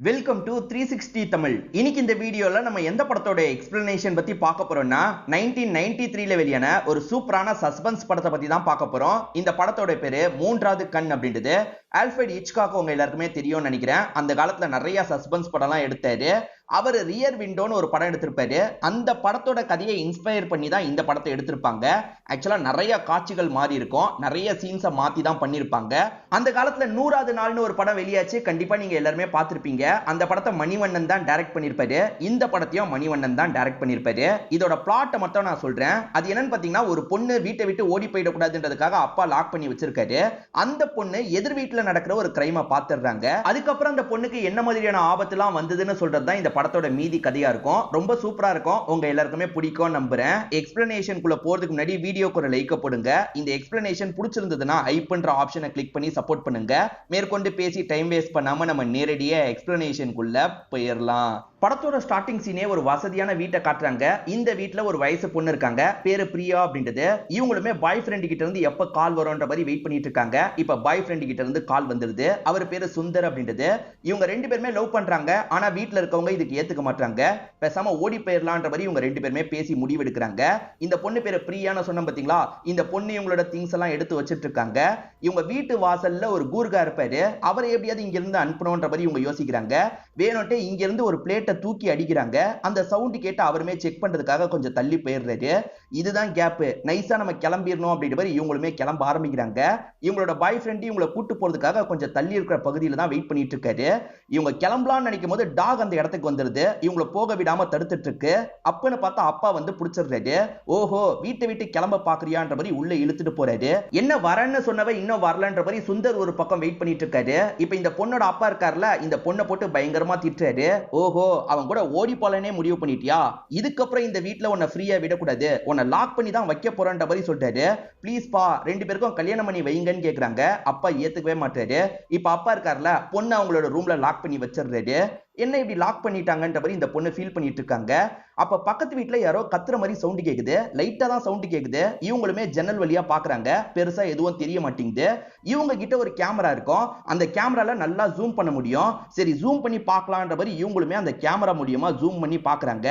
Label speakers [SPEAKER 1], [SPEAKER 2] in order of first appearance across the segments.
[SPEAKER 1] Welcome to 360 Tamil. இன்னைக்கு இந்த வீடியோல நம்ம எந்த படத்தோட எக்ஸ்பிளனேஷன் பத்தி பார்க்க போறோம்னா 1993ல வெளியான ஒரு சூப்பரான சஸ்பென்ஸ் படத்தை பத்தி தான் பார்க்க போறோம். இந்த படத்தோட பேரு மூன்றாவது கண் அப்படின்றது. ஆல்ஃபிரட் ஹிச்காக் உங்க எல்லாருக்குமே தெரியும்னு நினைக்கிறேன். அந்த காலத்துல நிறைய சஸ்பென்ஸ் படம்லாம் எடுத்தாரு. அவர் ரியர் விண்டோன்னு ஒரு படம் எடுத்திருப்பாரு. அந்த படத்தோட கதையை இன்ஸ்பயர் பண்ணி தான் இந்த படத்தை எடுத்திருப்பாங்க. ஆக்சுவலா நிறைய காட்சிகள் மாறி இருக்கும், நிறைய சீன்ஸை மாத்தி தான் பண்ணிருப்பாங்க. அந்த காலத்துல 100வது நாள்னு ஒரு படம் வெளியாச்சு, கண்டிப்பா நீங்க எல்லாருமே பார்த்திருப்பீங்க. அந்த படத்தை மணிவண்ணன் தான் டைரக்ட் பண்ணிருப்பாரு. இந்த படத்தையும் மணிவண்ணன் தான் டைரக்ட் பண்ணிருப்பாரு. இதோட பிளாட்டை மட்டும் நான் சொல்றேன். அது என்னன்னு பாத்தீங்கன்னா, ஒரு பொண்ணு வீட்டை விட்டு ஓடி போயிடக்கூடாதுன்றதுக்காக அப்பா லாக் பண்ணி வச்சிருக்காரு. அந்த பொண்ணு எதிர் வீட்டுல நடக்கிற ஒரு கிரைமை பாத்துறாங்க. அதுக்கப்புறம் அந்த பொண்ணுக்கு என்ன மாதிரியான ஆபத்துலாம் வந்ததுன்னு சொல்றதுதான் இந்த படத்தோட மீதி கதையா இருக்கும். ரொம்ப சூப்பரா இருக்கும், உங்க எல்லாருக்குமே பிடிக்கும் நம்புறேன். எக்ஸ்பிளனேஷனுக்குள்ள போறதுக்கு முன்னாடி வீடியோக்கு ஒரு லைக் போடுங்க. இந்த எக்ஸ்பிளனேஷன் பிடிச்சிருந்ததுன்னா ஐப்ன்ற ஆப்ஷனை கிளிக் பண்ணி சப்போர்ட் பண்ணுங்க. மேற்கொண்டு பேசி டைம் வேஸ்ட் பண்ணாம நம்ம நேரடியா எக்ஸ்பிளனேஷனுக்குள்ள போயிடலாம். படத்தோட ஸ்டார்டிங் சீனே ஒரு வசதியான வீட்டை காட்டுறாங்க. இந்த வீட்டுல ஒரு வயசு பொண்ணு இருக்காங்க, பேரு பிரியா அப்படின்றது. இவங்களுமே பாய் ஃப்ரெண்ட் கிட்ட இருந்து எப்ப கால் வரும்ன்ற மாதிரி வெயிட் பண்ணிட்டு இருக்காங்க. இப்ப பாய் ஃப்ரெண்ட் கிட்ட இருந்து கால் வந்துருது. அவர் பேரு சுந்தர் அப்படின்றது. இவங்க ரெண்டு பேருமே லவ் பண்றாங்க. ஆனா வீட்டுல இருக்கவங்க இதுக்கு ஏத்துக்க மாட்டாங்க. பேசாம ஓடி போயிடலான்ற மாதிரி இவங்க ரெண்டு பேருமே பேசி முடிவு எடுக்கிறாங்க. இந்த பொண்ணு பேரு பிரியான்னு சொன்ன பாத்தீங்களா, இந்த பொண்ணு இவங்களோட திங்ஸ் எல்லாம் எடுத்து வச்சிட்டு இருக்காங்க. இவங்க வீட்டு வாசல்ல ஒரு கூர்கா இருப்பாரு, அவரை எப்படியாவது இங்க இருந்து அனுப்பணும்ன்ற மாதிரி இவங்க யோசிக்கிறாங்க. வேணும்ட்டு இங்க இருந்து ஒரு பிளேட்டை தூக்கி அடிக்கிறாங்க. அந்த சவுண்ட் கேட்டு அவருமே செக் பண்றதுக்காக கொஞ்சம் தள்ளி போயிடுறாரு. இதுதான் கேப், நைஸா நம்ம கிளம்பிடணும் அப்படின்ற மாதிரி இவங்களுமே கிளம்ப ஆரம்பிக்கிறாங்க. இவங்களோட பாய் ஃப்ரெண்ட் இவங்களை கூட்டு போறதுக்காக கொஞ்சம் தள்ளி இருக்கிற பகுதியில தான் வெயிட் பண்ணிட்டு இருக்காரு. இவங்க கிளம்பலாம்னு நினைக்கும் போது டாக் அந்த இடத்துக்கு வந்துருது. இவங்களை போக விடாம தடுத்துட்டு இருக்கு. அப்பன்னு பார்த்தா அப்பா வந்து பிடிச்சிடுறாரு. ஓஹோ, வீட்டை விட்டு கிளம்ப பாக்குறியான்ற மாதிரி உள்ள இழுத்துட்டு போறாரு. என்ன வரேன்னு சொன்னவ இன்னும் வரலன்ற மாதிரி சுந்தர் ஒரு பக்கம் வெயிட் பண்ணிட்டு இருக்காரு. இப்ப இந்த பொண்ணோட அப்பா இருக்காருல, இந்த பொண்ணை போட்டு பயங்கரமா திட்டுறாரு. ஓஹோ, அவன் கூட ஓடி போலனே முடிவு பண்ணிட்டியா, இதுக்கப்புறம் இந்த வீட்டுல உன்னை ஃப்ரீயா விடக்கூடாது, உன்னை லாக் பண்ணி தான் வைக்க போறன்ற மாதிரி சொல்றாரு. ப்ளீஸ் பா, ரெண்டு பேருக்கும் கல்யாணம் பண்ணி வைங்கன்னு கேக்குறாங்க. அப்பா ஏத்துக்கவே மாட்டாரு. இப்ப அப்பா இருக்காருல, பொண்ணு அவங்களோட ரூம்ல லாக் பண்ணி வச்சிடுறாரு. என்ன இப்படி லாக் பண்ணிட்டாங்கன்ற மாதிரி இந்த பொண்ணு ஃபீல் பண்ணிட்டு இருக்காங்க. அப்ப பக்கத்து வீட்டுல யாரோ கத்துற மாதிரி சவுண்ட் கேக்குது. லைட்டா தான் சவுண்ட் கேக்குது. இவங்களுமே ஜன்னல் வழியா பாக்குறாங்க. பெருசா எதுவும் தெரிய மாட்டேங்குது. இவங்க கிட்ட ஒரு கேமரா இருக்கும். அந்த கேமரால நல்லா ஜூம் பண்ண முடியும். சரி, ஜூம் பண்ணி பார்க்கலாம்ன்ற மாதிரி இவங்களுமே அந்த கேமரா மூலியமா ஜூம் பண்ணி பாக்குறாங்க.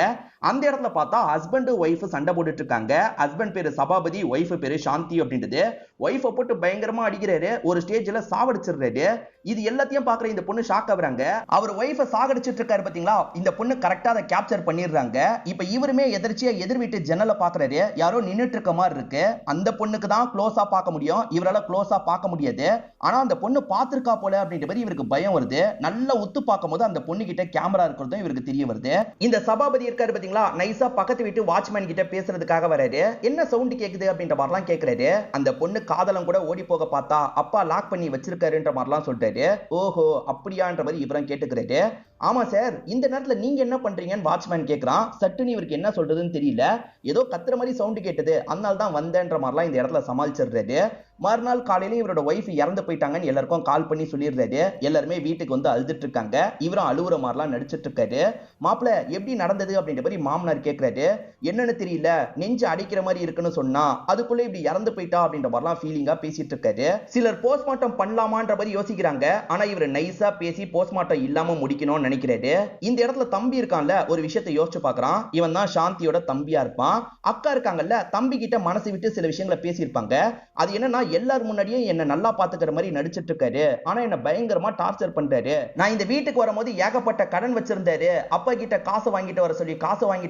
[SPEAKER 1] அந்த இடத்துல பார்த்தா ஹஸ்பண்ட் ஒய்ஃப் சண்டை போட்டுட்டு இருக்காங்க. ஹஸ்பண்ட் பேரு சபாபதி, ஒய்ஃப் பேரு சாந்தி அப்படின்றது. ஒய்ஃபை போட்டு பயங்கரமா அடிக்கிறாரு. ஒரு ஸ்டேஜ்ல சாவடிச்சிடுறாரு. இது எல்லாத்தையும் பாக்குற இந்த பொண்ணு ஷாக் ஆகுறாங்க. அவர் ஒய்ஃபை சாகடிச்சிட்டு இருக்காரு பாத்தீங்களா, இந்த பொண்ணு கரெக்டா அதை கேப்சர் பண்ணிடுறாங்க. இப்ப இவருமே எதிர்ச்சியா எதிர் வீட்டு ஜன்னல பாக்குறாரு. யாரோ நின்னுட்டு இருக்க மாதிரி இருக்கு. அந்த பொண்ணுக்கு தான் க்ளோஸா பார்க்க முடியும், இவரால க்ளோஸா பார்க்க முடியாது. ஆனா அந்த பொண்ணு பாத்துருக்கா போல அப்படின்ற மாதிரி இவருக்கு பயம் வருது. நல்லா உத்து பார்க்கும் போது அந்த பொண்ணு கிட்ட கேமரா இருக்கிறதும் இவருக்கு தெரிய வருது. இந்த சபாபதி இருக்காரு பாத்தீங்களா, நைஸா பக்கத்து வீட்டு வாட்ச்மேன் கிட்ட பேசுறதுக்காக வராரு. என்ன சவுண்ட் கேக்குது அப்படின்ற மாதிரிலாம் கேக்குறாரு. அந்த பொண்ணு காதலம் கூட ஓடி போக பார்த்தா அப்பா லாக் பண்ணி வச்சிருக்காருன்ற மாதிரிலாம் சொல்றாரு. ஓஹோ, அப்படியான்ற மாதிரி இவரும் கேட்டுக்கிறாரு. ஆமா சார், இந்த நேரத்துல நீங்க என்ன பண்றீங்கன்னு வாட்ச்மேன் கேக்குறான். சட்டுன்னு இவருக்கு என்ன சொல்றதுன்னு தெரியல. ஏதோ கத்துற மாதிரி சவுண்ட் கேட்டது, அதனால தான் வந்தேன்ற மாதிரிலாம் இந்த இடத்துல சமாளிச்சிடுறாரு. மறுநாள் காலையில இவரோட ஒய்ஃப் இறந்து போயிட்டாங்கன்னு எல்லாருக்கும் கால் பண்ணி சொல்லிடுறாரு. எல்லாருமே வீட்டுக்கு வந்து அழுதுட்டு இருக்காங்க. இவரும் அழுவுற மாதிரிலாம் நடிச்சிட்டு இருக்காரு. மாப்பிள்ள எப்படி நடந்தது அப்படின்ற மாதிரி மாமனார் கேட்கிறாரு. என்னன்னு தெரியல, நெஞ்சு அடிக்கிற மாதிரி இருக்குன்னு சொன்னா, அதுக்குள்ள இப்படி இறந்து போயிட்டா அப்படின்ற மாதிரிலாம் ஃபீலிங்கா பேசிட்டு இருக்காரு. சிலர் போஸ்ட்மார்ட்டம் பண்ணலாமான்ற மாதிரி யோசிக்கிறாங்க. ஆனா இவர் நைஸா பேசி போஸ்ட்மார்ட்டம் இல்லாம முடிக்கணும்னு நினைக்கிறாரு. இந்த இடத்துல தம்பி இருக்கான்ல, ஒரு விஷயத்தை யோசிச்சு பார்க்கறான். இவன் தான் சாந்தியோட தம்பியா இருப்பான். அக்கா இருக்காங்கல்ல, தம்பி கிட்ட மனசு விட்டு சில விஷயங்களை பேசியிருப்பாங்க. அது என்னன்னா, எல்லாரும் முன்னாடியும் என்ன நல்லா பாத்துக்கிற மாதிரி நடிச்சிட்டு இருக்காரு. ஆனா என்ன பயங்கரமா டார்ச்சர் பண்றாரு. நான் இந்த வீட்டுக்கு வரும்போது ஏகப்பட்ட கடன் வச்சிருந்தாரு. அப்பா கிட்ட காசு வாங்கிட்டு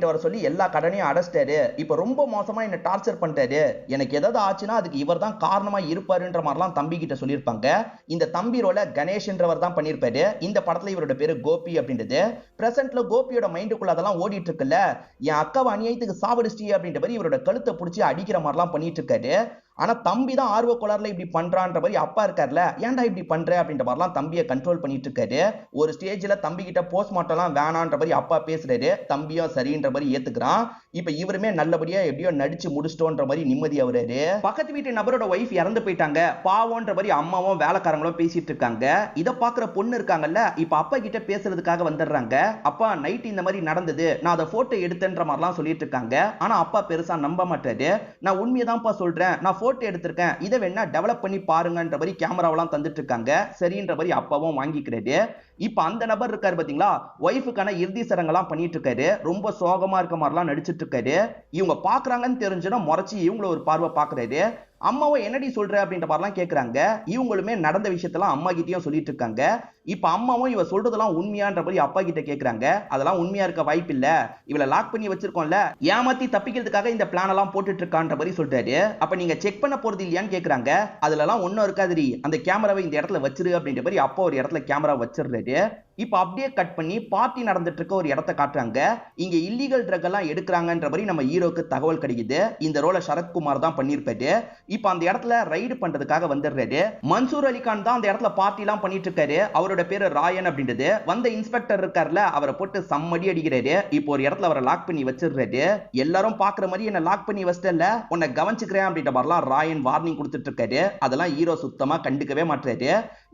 [SPEAKER 1] வர சொல்லி எல்லா கடனையும் அடைச்சிட்டாரு. இப்ப ரொம்ப மோசமா என்ன டார்ச்சர் பண்றாரு. எனக்கு ஏதாவது ஆச்சுன்னா அதுக்கு இவர் தான் காரணமா இருப்பாருன்ற மாதிரிலாம் தம்பி கிட்ட சொல்லியிருப்பாங்க. இந்த தம்பி ரோல கணேஷ்ன்றவர் தான் பண்ணிருப்பாரு. இந்த படத்துல இவரோட பேரு கோபி அப்படின்றது. பிரசன்ட்ல கோபியோட மைண்டுக்குள்ள அதெல்லாம் ஓடிட்டு இருக்குல்ல, என் அக்காவை அநியாயத்துக்கு சாவடிச்சிட்டி அப்படின்ற மாதிரி இவரோட கழுத்தை பிடிச்சி அடிக்கிற மாதிரிலாம் பண்ணிட்டு இருக்காரு. ஆனா தம்பி தான் ஆர்வ கோளாறுல இப்படி பண்றான்ற மாதிரி அப்பா இருக்காருல, ஏன்டா இப்படி பண்ற அப்படின்ற மாதிரிலாம் தம்பியை கண்ட்ரோல் பண்ணிட்டு இருக்காரு. ஒரு ஸ்டேஜ்ல தம்பி கிட்ட போஸ்ட்மார்ட்டம்லாம் வேணான்ற மாதிரி அப்பா பேசுறாரு. தம்பியும் சரின்ற மாதிரி ஏத்துக்கிறான். இப்ப இவருமே நல்லபடியா எப்படியோ நடிச்சு முடிச்சிட்டோன்ற மாதிரி நிம்மதி அவராரு. பக்கத்து வீட்டு நபரோட ஒய்ஃப் இறந்து போயிட்டாங்க பாவம்ன்ற மாதிரி அம்மாவும் வேலைக்காரங்களும் பேசிட்டு இருக்காங்க. இத பாக்குற பொண்ணு இருக்காங்கல்ல, இப்ப அப்பா கிட்ட பேசுறதுக்காக வந்துடுறாங்க. அப்பா நைட் இந்த மாதிரி நடந்தது, நான் அதை போட்டோ எடுத்தேன்ற மாதிரிலாம் சொல்லிட்டு இருக்காங்க. ஆனா அப்பா பெருசா நம்ப மாட்டாரு. நான் உண்மையதான்ப்பா சொல்றேன், நான் போட்டோ எடுத்திருக்கேன், இதை வேணா டெவலப் பண்ணி பாருங்கன்ற மாதிரி கேமராவெல்லாம் தந்துட்டு இருக்காங்க. சரின்ற மாதிரி அப்பாவும் வாங்கிக்கிறாரு. இப்ப அந்த நபர் இருக்காரு பாத்தீங்களா, ஒய்ஃபுக்கான இறுதி சடங்கெல்லாம் பண்ணிட்டு இருக்காரு. ரொம்ப சோகமா இருக்க மாதிரிலாம் நடிச்சிட்டு இருக்காரு. இவங்க பாக்குறாங்கன்னு தெரிஞ்சுன்னா முறைச்சு இவங்கள ஒரு பார்வை பாக்குறாரு. அம்மாவை என்னடி சொல்ற அப்படின்ற மாதிரிலாம் கேட்கறாங்க. இவங்களுமே நடந்த விஷயத்தெல்லாம் அம்மா கிட்டயும் சொல்லிட்டு இருக்காங்க. இப்ப அம்மாவும் இவ சொல்றதெல்லாம் உண்மையான்ற மாதிரி அப்பா கிட்ட கேட்கறாங்க. அதெல்லாம் உண்மையா இருக்க வாய்ப்பு இல்ல, இவளை லாக் பண்ணி வச்சிருக்கோம்ல, ஏமாத்தி தப்பிக்கிறதுக்காக இந்த பிளான் எல்லாம் போட்டுட்டு இருக்கான்ற மாதிரி சொல்றாரு. அப்ப நீங்க செக் பண்ண போறது இல்லையான்னு கேட்கறாங்க. அதுல எல்லாம் ஒன்னும் இருக்காதுரி, அந்த கேமராவை இந்த இடத்துல வச்சிரு அப்படின்ற மாதிரி அப்பா ஒரு இடத்துல கேமரா வச்சிடுறாரு. இப்ப அப்படியே கட் பண்ணி பார்ட்டி நடந்துட்டு இருக்க ஒரு இடத்தை காட்டுறாங்க. இங்க இல்லீகல் ட்ரக் எல்லாம் எடுக்கிறாங்கன்ற மாதிரி நம்ம ஹீரோக்கு தகவல் கிடைக்குது. இந்த ரோலை சரத்குமார் தான் பண்ணிருப்பாரு. இப்ப அந்த இடத்துல ரைடு பண்றதுக்காக வந்துடுறாரு. மன்சூர் அலிகான் தான் அந்த இடத்துல பார்ட்டி எல்லாம் பண்ணிட்டு இருக்காரு. அவரோட பேரு ராயன் அப்படின்றது. வந்த இன்ஸ்பெக்டர் இருக்கார்ல, அவரை போட்டு சம்மடி அடிக்கிறாரு. இப்போ ஒரு இடத்துல அவரை லாக் பண்ணி வச்சிடுறாரு. எல்லாரும் பாக்குற மாதிரி என்ன லாக் பண்ணி வச்சிட்டல, உன்னை கவனிச்சுக்கிறேன் அப்படின்ற மாதிரிலாம் ராயன் வார்னிங் கொடுத்துட்டு இருக்காரு. அதெல்லாம் ஹீரோ சுத்தமா கண்டுக்கவே மாட்டாரு.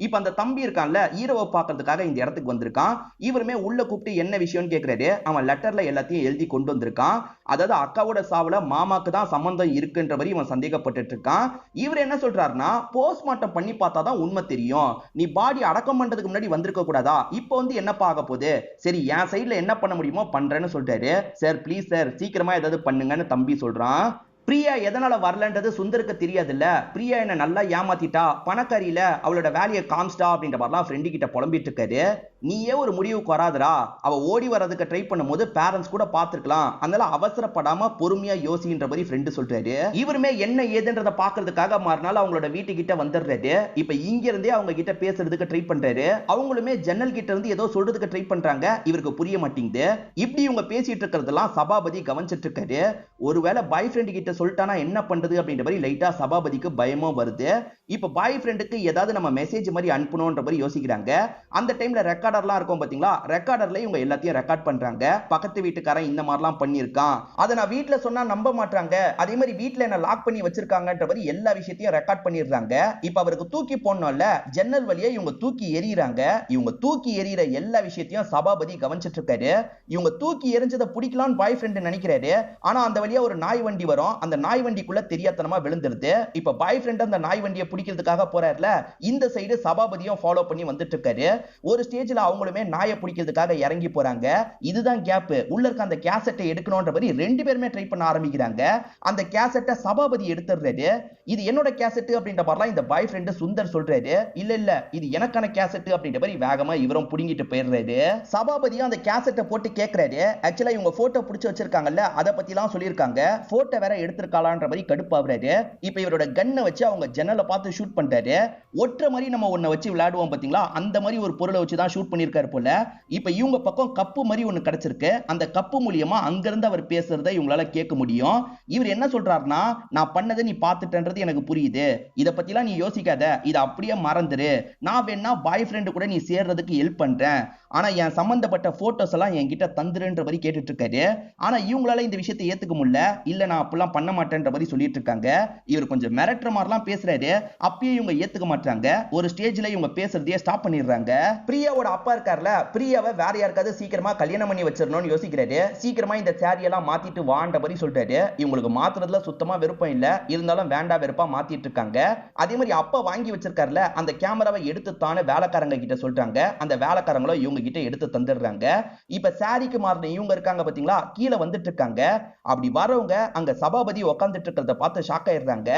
[SPEAKER 1] இப்ப அந்த தம்பி இருக்கான்ல, ஹீரோவை பாக்குறதுக்காக இந்த இடத்துக்கு வந்திருக்கான். இவருமே உள்ள கூப்பிட்டு என்ன விஷயம்னு கேக்குறாரு. அவன் லெட்டர்ல எல்லாத்தையும் எழுதி கொண்டு வந்திருக்கான். அதாவது அக்காவோட சாவுல மாமாக்கு தான் சம்பந்தம் இருக்குன்ற மாதிரி இவன் சந்தேகப்பட்டு இருக்கான். இவர் என்ன சொல்றாருன்னா, போஸ்ட்மார்ட்டம் பண்ணி பார்த்தாதான் உண்மை தெரியும், நீ பாடி அடக்கம் பண்றதுக்கு முன்னாடி வந்திருக்க கூடாதா, இப்போ வந்து என்னப்பா ஆக போகுது, சரி என் சைடுல என்ன பண்ண முடியுமோ பண்றேன்னு சொல்றாரு. சார் ப்ளீஸ் சார் சீக்கிரமா ஏதாவது பண்ணுங்கன்னு தம்பி சொல்றான். பிரியா எதனால வரலன்றது சுந்தருக்கு தெரியாதுல்ல. பிரியா என்ன நல்லா ஏமாத்திட்டா, பணக்காரியில அவளோட வேலையை காமிச்சிட்டா அப்படின்ற மாதிரிலாம் ஃப்ரெண்டு கிட்ட புலம்பிட்டு இருக்காரு. நீயே ஒரு முடிவுக்கு வராதுரா, அவ ஓடி வர்றதுக்கு ட்ரை பண்ணும்போது பேரண்ட்ஸ் கூட பார்த்திருக்கலாம், அதனால அவசரப்படாம பொறுமையா யோசின்ற மாதிரி ஃப்ரெண்டு சொல்றாரு. இவருமே என்ன ஏதுன்றத பாக்குறதுக்காக மறுநாள் அவங்களோட வீட்டுக்கிட்ட வந்துடுறாரு. இப்ப இங்க இருந்தே அவங்க கிட்ட பேசுறதுக்கு ட்ரை பண்றாரு. அவங்களுமே ஜன்னல் கிட்ட இருந்து ஏதோ சொல்றதுக்கு ட்ரை பண்றாங்க. இவருக்கு புரிய மாட்டேங்குது. இப்படி இவங்க பேசிட்டு இருக்கிறதெல்லாம் சபாபதி கவனிச்சிட்டு இருக்காரு. ஒருவேளை பாய் ஃப்ரெண்டு கிட்ட சொல்லிட்டானா என்ன பண்றது அப்படின்ற மாதிரி லைட்டா சபாபதிக்கு பயமும் வருது. இப்ப பாய் ஃப்ரெண்டுக்கு ஏதாவது நம்ம மெசேஜ் மாதிரி அனுப்பணும்ன்ற மாதிரி யோசிக்கிறாங்க. அந்த டைம்ல ரெக்கார்டர்லாம் இருக்கும் பாத்தீங்களா, ரெக்கார்டர்ல இவங்க எல்லாத்தையும் ரெக்கார்ட் பண்றாங்க. பக்கத்து வீட்டுக்காரன் இந்த மாதிரிலாம் பண்ணியிருக்கான், அதை நான் வீட்டுல சொன்னா நம்ப மாட்டாங்க, அதே மாதிரி வீட்டுல என்ன லாக் பண்ணி வச்சிருக்காங்கன்ற மாதிரி எல்லா விஷயத்தையும் ரெக்கார்ட் பண்ணிடுறாங்க. இப்ப அவருக்கு தூக்கி போடணும்ல, ஜன்னல் வழியா இவங்க தூக்கி எறிகிறாங்க. இவங்க தூக்கி எறிகிற எல்லா விஷயத்தையும் சபாபதி கவனிச்சிட்டு இருக்காரு. இவங்க தூக்கி எரிஞ்சதை பிடிக்கலான்னு பாய் ஃப்ரெண்ட் நினைக்கிறாரு. ஆனா அந்த வழியா ஒரு நாய் வண்டி வரும். அந்த நாய் வண்டிக்குள்ள தெரியாதனமா விழுந்துருது. இப்ப பாய் ஃப்ரெண்ட் அந்த நாய் வண்டியை பிடிக்கிறதுக்காக போறாருல, இந்த சைடு சபாபதியும் ஃபாலோ பண்ணி வந்துட்டு இருக்காரு. ஒரு ஸ்டேஜ்ல அவங்களுமே நாயை பிடிக்கிறதுக்காக இறங்கி போறாங்க. இதுதான் கேப், உள்ள இருக்க அந்த கேசட்டை எடுக்கணும்ன்ற மாதிரி ரெண்டு பேருமே ட்ரை பண்ண ஆரம்பிக்கிறாங்க. அந்த கேசட்டை சபாபதி எடுத்துறாரு. இது என்னோட கேசட் அப்படின்ற மாதிரிலாம் இந்த பாய் ஃப்ரெண்ட் சுந்தர் சொல்றாரு. இல்ல இல்ல இது எனக்கான கேசட் அப்படின்ற மாதிரி வேகமா இவரும் புடிங்கிட்டு போயிடுறாரு. சபாபதியும் அந்த கேசட்டை போட்டு கேட்கிறாரு. ஆக்சுவலா இவங்க போட்டோ பிடிச்சு வச்சிருக்காங்கல்ல, அதை பத்திலாம் சொல்லியிருக்காங்க. போட்டோ வேற எடுத்திருக்காளான்ற மாதிரி கடுப்பாவுறாரு. இப்ப இவரோட கன்னை வச்சு அவங்க ஜன்னலை பார்த்து ஷூட் பண்றாரு. ஒற்றை மாதிரி நம்ம ஒன்ன வச்சு விளையாடுவோம் பாத்தீங்களா, அந்த மாதிரி ஒரு பொருளை வச்சு தான் ஷூட் பண்ணிருக்காரு போல. இப்ப இவங்க பக்கம் கப்பு மாதிரி ஒன்னு கிடைச்சிருக்கு. அந்த கப்பு மூலியமா அங்கிருந்து அவர் பேசுறதை இவங்களால கேட்க முடியும். இவர் என்ன சொல்றாருன்னா, நான் பண்ணதை நீ பார்த்துட்டன்றது எனக்கு புரியுது, இத பத்திலாம் நீ யோசிக்காத, இத அப்படியே மறந்துரு, நான் வேணா பாய் ஃப்ரெண்ட் கூட நீ சேர்றதுக்கு ஹெல்ப் பண்றேன், ஆனா என் சம்பந்தப்பட்ட போட்டோஸ் எல்லாம் என்கிட்ட தந்துருன்ற மாதிரி கேட்டுட்டு இருக்காரு. ஆனா இவங்களால இந்த விஷயத்தை ஏத்துக்க முடியல. இல்ல நான் அப்படிலாம் பண்ண மாட்டேன்ற மாதிரி சொல்லிட்டு இருக்காங்க. இவர் கொஞ்சம் மிரட்டுற மாதிரிலாம் பேசுறாரு. அப்பயே இவங்க ஏத்துக்க மாட்டாங்க. ஒரு ஸ்டேஜ்ல இவங்க பேசுறதையே ஸ்டாப் பண்ணிடுறாங்க. பிரியாவோட அப்பா இருக்கார்ல, பிரியாவை வேற யாருக்காவது சீக்கிரமா கல்யாணம் பண்ணி வச்சிடணும்னு யோசிக்கிறாரு. சீக்கிரமா இந்த சாரி எல்லாம் மாத்திட்டு வான்ற மாதிரி சொல்றாரு. இவங்களுக்கு மாத்துறதுல சுத்தமா விருப்பம் இல்ல, இருந்தாலும் வேண்டா வெறுப்பா மாத்திட்டு இருக்காங்க. அதே மாதிரி அப்பா வாங்கி வச்சிருக்காருல, அந்த கேமராவை எடுத்து தானே வேலைக்காரங்க கிட்ட சொல்றாங்க. அந்த வேலைக்காரங்களும் இவங்க கிட்ட எடுத்து தந்துடுறாங்க. இப்ப சாரிக்கு மாறின இவங்க இருக்காங்க பாத்தீங்களா, கீழே வந்துட்டு இருக்காங்க. அப்படி வரவங்க அங்க சபாபதி உட்கார்ந்துட்டு இருக்கிறத பார்த்து ஷாக் ஆயிடுறாங்க.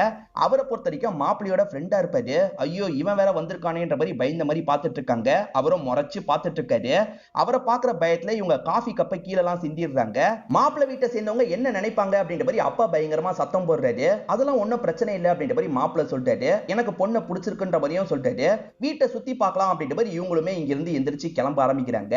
[SPEAKER 1] அவரை பொறுத்த வரைக்கும் மாப்பிள்ளையோட ஃப்ரெண்டா இருப்பாரு. ஐயோ இவன் வேற வந்திருக்கானேன்ற மாதிரி பயந்த மாதிரி பார்த்துட்டு இருக்காங்க. அவரும் முறைச்சு பார்த்துட்டு இருக்காரு. அவரை பார்க்குற பயத்துல இவங்க காஃபி கப்பை கீழே எல்லாம் சிந்திடுறாங்க. மாப்பிள்ளை வீட்டை சேர்ந்தவங்க என்ன நினைப்பாங்க அப்படின்ற மாதிரி அப்பா பயங்கரமா சத்தம் போடுறாரு. அதெல்லாம் ஒன்னும் பிரச்சனை இல்லை அப்படின்ற மாதிரி மாப்பிள்ளை சொல்றாரு. எனக்கு பொண்ணை பிடிச்சிருக்குன்ற மாதிரியும் சொல்றாரு. வீட்டை சுத்தி பார்க்கலாம் அப்படின்ற மாதிரி இவங்களுமே இங்க இருந்து எந்திரிச்சு கிளம்ப ஆரம்பிக்கிறாங்க.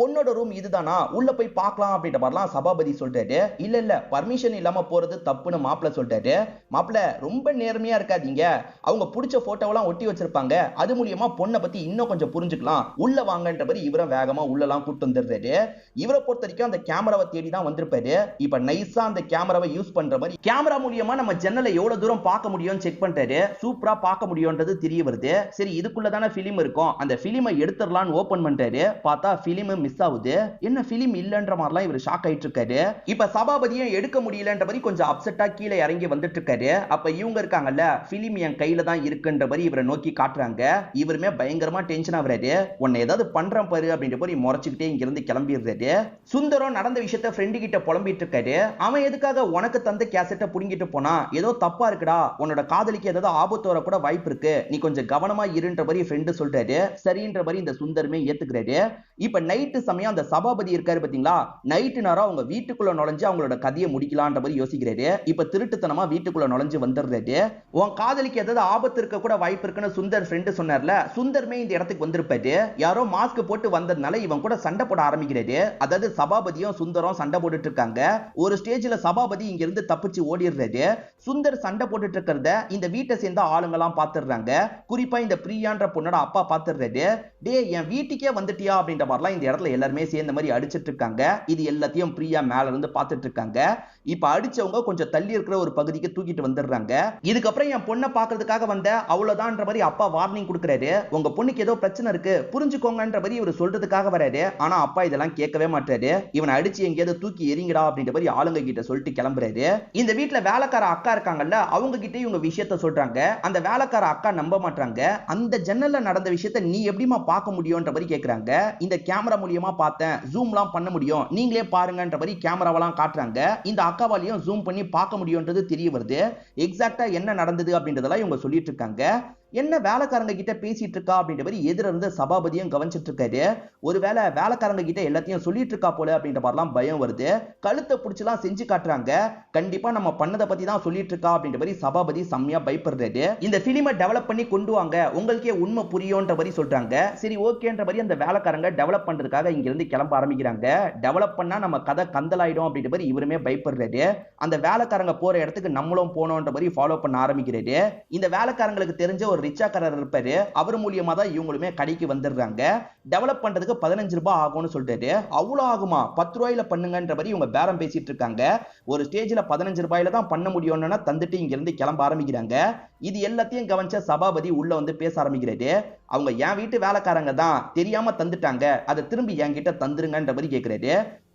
[SPEAKER 1] பொண்ணோட ரூம் இதுதானா, உள்ள போய் பார்க்கலாம் அப்படின்ற மாதிரிலாம் சபாபதி சொல்லிட்டாரு. இல்ல பர்மிஷன் இல்லாம போறது தப்புன்னு மாப்பிள்ள சொல்லிட்டாரு. மாப்பிள்ள ரொம்ப நேர்மையா இருக்காதீங்க, அவங்க பிடிச்ச போட்டோவெல்லாம் ஒட்டி வச்சிருப்பாங்க, அது மூலியமா பொண்ணை பத்தி இன்னும் கொஞ்சம் புரிஞ்சுக்கலாம், உள்ள வாங்கன்ற மாதிரி இவரும் வேகமா உள்ளலாம் கூட்டு வந்துடுறாரு. இவரை பொறுத்த வரைக்கும் அந்த கேமராவை தேடி தான் வந்திருப்பாரு. இப்ப நைஸா அந்த கேமராவை யூஸ் பண்ற மாதிரி கேமரா மூலியமா நம்ம ஜன்னலை எவ்வளவு தூரம் பார்க்க முடியும்னு செக் பண்ணிட்டாரு. சூப்பரா பார்க்க முடியும்ன்றது தெரிய வருது. சரி இதுக்குள்ளதான பிலிம் இருக்கும், அந்த பிலிமை எடுத்துடலாம்னு ஓபன் பண்றாரு. பார்த்தா பிலிம் மிஸ் ஆகுது. என்ன பிலிம் இல்லன்ற மாதிரிலாம் இவர் ஷாக் ஆயிட்டு இருக்காரு. இப்ப சபாபதியும் எடுக்க முடியலன்ற மாதிரி கொஞ்சம் அப்செட்டா கீழே இறங்கி வந்துட்டு இருக்காரு. அப்ப இவங்க இருக்காங்கல்ல, பிலிம் என் கையில தான் இருக்குன்ற மாதிரி இவரை நோக்கி காட்டுறாங்க. இவருமே பயங்கரமா டென்ஷன் ஆகுறாரு. உன்னை ஏதாவது பண்றேன் பாரு அப்படின்ற மாதிரி முறைச்சுக்கிட்டே இங்க இருந்து கிளம்பிடுறாரு. சுந்தரம் நடந்த விஷயத்த ஃப்ரெண்டு கிட்ட புலம்பிட்டு இருக்காரு. அவன் எதுக்காக உனக்கு தந்த கேசட்டை புடுங்கிட்டு போனா, ஏதோ தப்பா இருக்குடா, உன்னோட காதலிக்கு ஏதாவது ஆபத்து வர கூட வாய்ப்பு இருக்கு, நீ கொஞ்சம் கவனமா இருன்ற மாதிரி ஃப்ரெண்டு சொல்றாரு. சரின்ற மாதிரி இந்த சுந்தரமே ஏத்துக்கிறாரு. இப்ப நைட்டு சமயம் அந்த சபாபதி இருக்காரு பாத்தீங்களா, நைட்டு நேரம் அவங்க வீட்டுக்குள்ள நுழைஞ்சு அவங்களோட கதையை முடிக்கலான்ற மாதிரி யோசிக்கிறாரு. இப்ப திருட்டுத்தனமா வீட்டுக்குள்ள நுழைஞ்சு வந்துடுறாரு. உன் காதலிக்கு ஏதாவது ஆபத்து இருக்க கூட வாய்ப்பு இருக்குன்னு சுந்தர் ஃப்ரெண்டு சொன்னார்ல, சுந்தர்மே இந்த இடத்துக்கு வந்திருப்பாரு. யாரோ மாஸ்க் போட்டு வந்ததுனால இவன் கூட சண்டை போட ஆரம்பிக்கிறாரு. அதாவது சபாபதியும் சுந்தரம் சண்டை போட்டுட்டு இருக்காங்க. ஒரு ஸ்டேஜ்ல சபாபதி இங்க இருந்து தப்பிச்சு ஓடிடுறாரு. சுந்தர் சண்டை போட்டுட்டு இருக்கிறத இந்த வீட்டை சேர்ந்த ஆளுங்கெல்லாம் பாத்துடுறாங்க. குறிப்பா இந்த பிரியான்ற பொண்ணோட அப்பா பாத்துடுறாரு. டே என் வீட்டுக்கே வந்துட்டியா அப்படின்ற மாதிரிலாம் இந்த இடத்துல எல்லாருமே சேர்ந்த மாதிரி அடிச்சிட்டு இருக்காங்க. இது எல்லாத்தையும் பிரியா மேல இருந்து பாத்துட்டு இருக்காங்க. இப்ப அடிச்சவங்க கொஞ்சம் தள்ளி இருக்கிற ஒரு பகுதிக்கு தூக்கிட்டு வந்துடுறாங்க. இதுக்கப்புறம் என் பொண்ணை பாக்குறதுக்காக வந்த அவ்வளவுதான்ற மாதிரி அப்பா வார்னிங் கொடுக்கறாரு. உங்க பொண்ணுக்கு ஏதோ பிரச்சனை இருக்கு புரிஞ்சுக்கோங்கன்ற மாதிரி இவர் சொல்றதுக்காக வராரு. ஆனா அப்பா இதெல்லாம் கேட்கவே மாட்டாரு. இவனை அடிச்சு எங்கேயாவது தூக்கி எறிங்கடா அப்படின்ற மாதிரி ஆளுங்க கிட்ட சொல்லிட்டு கிளம்புறாரு. இந்த வீட்டுல வேலைக்கார அக்கா இருக்காங்கல்ல, அவங்க கிட்ட இவங்க விஷயத்த சொல்றாங்க. அந்த வேலைக்கார அக்கா நம்ப மாட்டாங்க. அந்த ஜன்னல்ல நடந்த விஷயத்த நீ எப்படிமா பார்க்க முடியும்ன்ற மாதிரி கேக்குறாங்க. இந்த கேமரா மூலியமா பார்த்தேன், ஜூம்லாம் பண்ண முடியும், நீங்களே பாருங்கன்ற மாதிரி கேமராவெல்லாம் காட்டுறாங்க. இந்த அக்காவாலையும் ஜூம் பண்ணி பார்க்க முடியும்ன்றது தெரிய வருது. எக்ஸாக்ட்டா என்ன நடந்தது அப்படின்றதெல்லாம் இவங்க சொல்லிட்டு இருக்காங்க. என்ன வேலைக்காரங்க கிட்ட பேசிட்டு இருக்கா அப்படின்ற மாதிரி எதிர இருந்து சபாபதியும் கவனிச்சிட்டு இருக்காரு. ஒருவேளை வேலைக்காரங்க கிட்ட எல்லாத்தையும் சொல்லிட்டு இருக்கா போல அப்படின்ற மாதிரிலாம் பயம் வருது. கழுத்தை பிடிச்சலாம் செஞ்சு காட்டுறாங்க. கண்டிப்பா நம்ம பண்ணதை பத்தி தான் சொல்லிட்டு இருக்கா அப்படின்ற மாதிரி சபாபதி செம்மையா பயப்படுறாரு. இந்த பிலிமை டெவலப் பண்ணி கொண்டு வாங்க, உங்களுக்கே உண்மை புரியும்ன்ற மாதிரி சொல்றாங்க. சரி ஓகேன்ற மாதிரி அந்த வேலைக்காரங்க டெவலப் பண்றதுக்காக இங்க இருந்து கிளம்ப ஆரம்பிக்கிறாங்க. டெவலப் பண்ணா நம்ம கதை கந்தலாயிடும் அப்படின்ற மாதிரி இவருமே பயப்படுறாரு. அந்த வேலைக்காரங்க போற இடத்துக்கு நம்மளும் போனோன்ற மாதிரி ஃபாலோ பண்ண ஆரம்பிக்கிறாரு. இந்த வேலைக்காரங்களுக்கு தெரிஞ்ச ஒரு ரிச்சாக்காரர் இருப்பாரு. அவர் மூலியமா தான் இவங்களுமே கடைக்கு வந்துடுறாங்க. டெவலப் பண்றதுக்கு 15 ரூபாய் ஆகும்னு சொல்லிட்டு, அவ்வளவு ஆகுமா, 10 ரூபாயில பண்ணுங்கன்ற மாதிரி இவங்க பேரம் பேசிட்டு இருக்காங்க. ஒரு ஸ்டேஜ்ல 15 ரூபாயில தான் பண்ண முடியும்னா தந்துட்டு இங்க இருந்து கிளம்ப ஆரம்பிக்கிறாங்க. இது எல்லாத்தையும் கவனிச்ச சபாபதி உள்ள வந்து பேச ஆரம்பிக்கிறாரு. அவங்க என் வீட்டு வேலைக்காரங்க தான், தெரியாம தந்துட்டாங்க, அதை திரும்பி என்கிட்ட தந்துருங்கன்ற மாதிரி கேட்கிறாரு.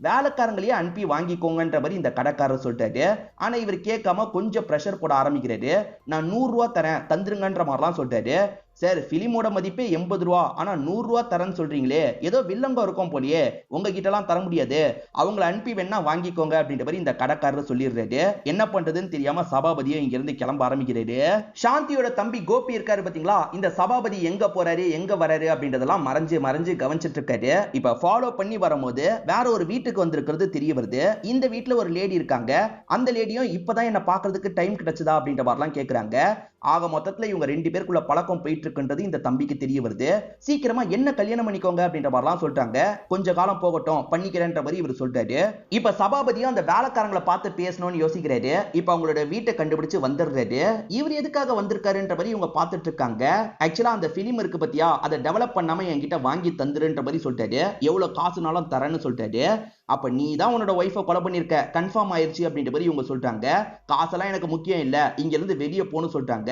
[SPEAKER 1] வேலைக்காரங்களையே அனுப்பி வாங்கிக்கோங்கன்ற மாதிரி இந்த கடைக்காரர் சொல்லிட்டாரு. ஆனா இவர் கேட்காம கொஞ்சம் பிரஷர் போட ஆரம்பிக்கிறாரு. நான் 100 ரூபாய் தரேன் தந்துருங்கன்ற மாதிரிலாம் சொல்லிட்டாரு. சார் பிலிமோட மதிப்பே 80 ரூபா, ஆனா 100 ரூபா தரேன்னு சொல்றீங்களே, ஏதோ வில்லங்க இருக்கும் போலியே, உங்ககிட்ட எல்லாம் தர முடியாது, அவங்கள அனுப்பி வேணா வாங்கிக்கோங்க அப்படின்ற மாதிரி இந்த கடைக்காரர் சொல்லிடுறாரு. என்ன பண்றதுன்னு தெரியாம சபாபதியும் இங்க இருந்து கிளம்ப ஆரம்பிக்கிறாரு. சாந்தியோட தம்பி கோபி இருக்காரு பாத்தீங்களா, இந்த சபாபதி எங்க போறாரு எங்க வராரு அப்படின்றதெல்லாம் மறைஞ்சு மறைஞ்சு கவனிச்சிட்டு இருக்காரு. இப்ப ஃபாலோ பண்ணி வரும்போது வேற ஒரு வீட்டுக்கு வந்திருக்கிறது தெரிய வருது. இந்த வீட்டுல ஒரு லேடி இருக்காங்க. அந்த லேடியும் இப்பதான் என்ன பாக்குறதுக்கு டைம் கிடைச்சதா அப்படின்ற மாதிரிலாம் கேக்குறாங்க. ஆக மொத்தத்துல இவங்க 2 பேருக்குள்ள பழக்கம் போயிட்டு இருக்குன்றது இந்த தம்பிக்கு தெரிய வருது. சீக்கிரமா என்ன கல்யாணம் பண்ணிக்கோங்க அப்படின்ற மாதிரிலாம் சொல்றாங்க. கொஞ்ச காலம் போகட்டும் பண்ணிக்கிறேன்ற மாதிரி இவர் சொல்றாரு. இப்ப சபாபதியும் அந்த வேலைக்காரங்களை பார்த்து பேசணும்னு யோசிக்கிறாரு. இப்ப அவங்களோட வீட்டை கண்டுபிடிச்சு வந்துடுறாரு. இவர் எதுக்காக வந்திருக்காருன்ற மாதிரி இவங்க பார்த்துட்டு இருக்காங்க. ஆக்சுவலா அந்த பிலிம் இருக்கு பத்தியா, அதை டெவலப் பண்ணாம என்கிட்ட வாங்கி தந்துருன்ற மாதிரி சொல்றாரு. எவ்வளவு காசுனாலும் தரேன்னு சொல்றாரு. அப்ப நீ தான் உன்னோட ஒய்ஃபை கொலை பண்ணிருக்க, கன்ஃபார்ம் ஆயிருச்சு அப்படின்ற மாதிரி இவங்க சொல்றாங்க. காசெல்லாம் எனக்கு முக்கியம் இல்ல, இங்க இருந்து வெளியே போன்னு சொல்றாங்க.